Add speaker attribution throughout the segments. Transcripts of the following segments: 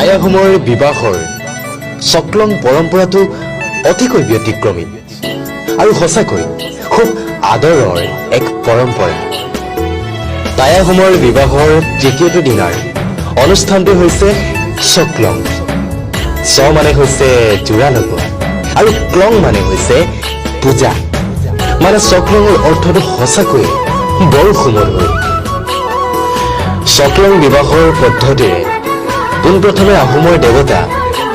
Speaker 1: টাই আহোমৰ বিবাহৰ চকলং পৰম্পৰাটো অতিকৈ ব্যতিক্ৰমী আৰু সঁচাকৈ খুব আদৰৰ এক পৰম্পৰা। টাই আহোমৰ বিবাহৰ তৃতীয়টো দিনাৰ অনুষ্ঠানটো হৈছে চকলং। চ মানে হৈছে জোৰা লগোৱা আৰু ক্লং মানে হৈছে পূজা। মানে চকলঙৰ অৰ্থটো সঁচাকৈয়ে বৰ সুমধুৰ। চকলং বিবাহৰ পদ্ধতিৰে পোনপ্ৰথমে আহোমৰ দেৱতা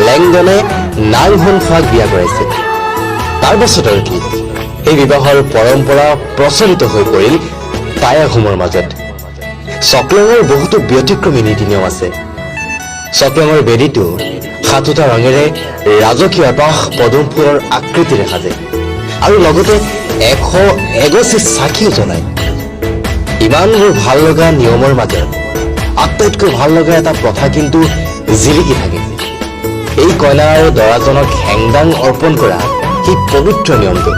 Speaker 1: লেংডনে নাংহোনফাক বিয়া কৰাইছিল। তাৰ পাছত আৰু কি, এই বিবাহৰ পৰম্পৰা প্ৰচলিত হৈ পৰিল টাই আহোমৰ মাজত। চকলঙৰ বহুতো ব্যতিক্ৰমী নীতি নিয়ম আছে। চকলঙৰ বেদীটো 7টা ৰঙেৰে ৰাজকীয় এপাহ পদুম ফুলৰ আকৃতিৰে সাজে আৰু লগতে 100 এগছি চাকিও জ্বলায়। ইমানবোৰ ভাল লগা নিয়মৰ মাজত আটাইতকৈ ভাল লগা এটা প্ৰথা কিন্তু জিলিকি থাকে। এই কইনা আৰু দৰাজনক হেংদাং অৰ্পণ কৰা সেই পবিত্ৰ নিয়মটো।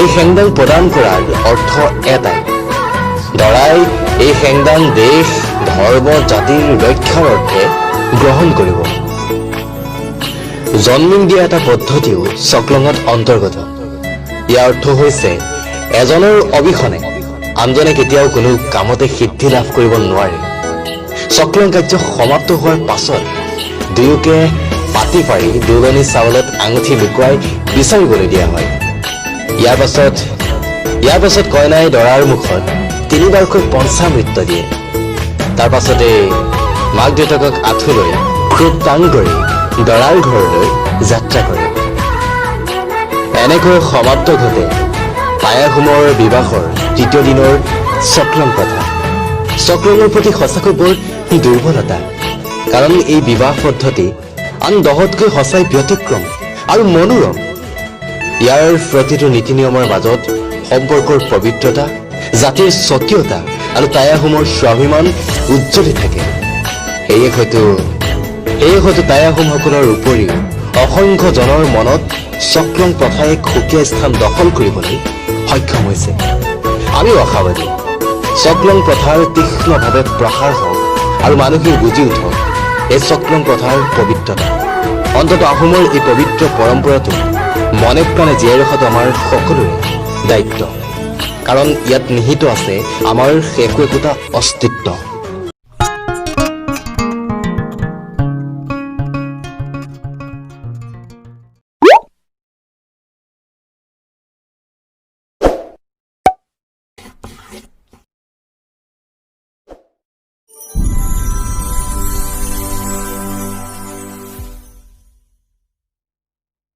Speaker 1: এই হেংদাং প্ৰদান কৰাৰ অৰ্থ এটাই, দৰাই এই হেংদাং দেশ ধৰ্ম জাতিৰ ৰক্ষাৰ অৰ্থে গ্ৰহণ কৰিব। জন্মিং দিয়া এটা পদ্ধতিও চকলঙত অন্তৰ্গত। ইয়াৰ অৰ্থ হৈছে এজনৰ অবিহনে আনজনে কেতিয়াও কোনো কামতে সিদ্ধি লাভ কৰিব নোৱাৰে। চকলং কাৰ্য সমাপ্ত হোৱাৰ পাছত দুয়োকে পাতি পাৰি দুলনি চাউলত আঙুঠি লুকুৱাই বিচাৰিবলৈ দিয়া হয়। ইয়াৰ পাছত কইনাই দৰাৰ মুখত 3বাৰকৈ পঞ্চামৃত্য দিয়ে। তাৰ পাছতে মাক দেউতাকক আঁঠুলৈ খুব টাং কৰি দৰাৰ ঘৰলৈ যাত্ৰা কৰে। এনেকৈ সমাপ্ত ঘটে টাই আহোমৰ বিবাহৰ তৃতীয় দিনৰ চকলং প্ৰথা। চকলঙৰ প্ৰতি সঁচাকৈ বৰ দুৰ্বলতা, কাৰণ এই বিবাহ পদ্ধতি আন 10তকৈ সঁচাই ব্যতিক্ৰম আৰু মনোৰম। ইয়াৰ প্ৰতিটো নীতি নিয়মৰ মাজত সম্পৰ্কৰ পবিত্ৰতা, জাতিৰ স্বকীয়তা আৰু টাই আহোমৰ স্বাভিমান উজ্জ্বলি থাকে। সেয়ে হয়তো টাই আহোমসকলৰ উপৰিও অসংখ্য জনৰ মনত চকলং প্ৰথাই এক সুকীয়া স্থান দখল কৰিবলৈ সক্ষম হৈছে। আমিও আশাবাদী চকলং প্ৰথাৰ তীক্ষ্ণভাৱে প্ৰসাৰ হওক আৰু মানুহে বুজি উঠক এই চকলং প্ৰথাৰ পবিত্ৰতা। অন্ততঃ আহোমৰ এই পবিত্ৰ পৰম্পৰাটো মনে প্ৰাণে জীয়াই ৰখাটো আমাৰ সকলোৰে দায়িত্ব, কাৰণ ইয়াত নিহিত আছে আমাৰ একো একোটা অস্তিত্ব।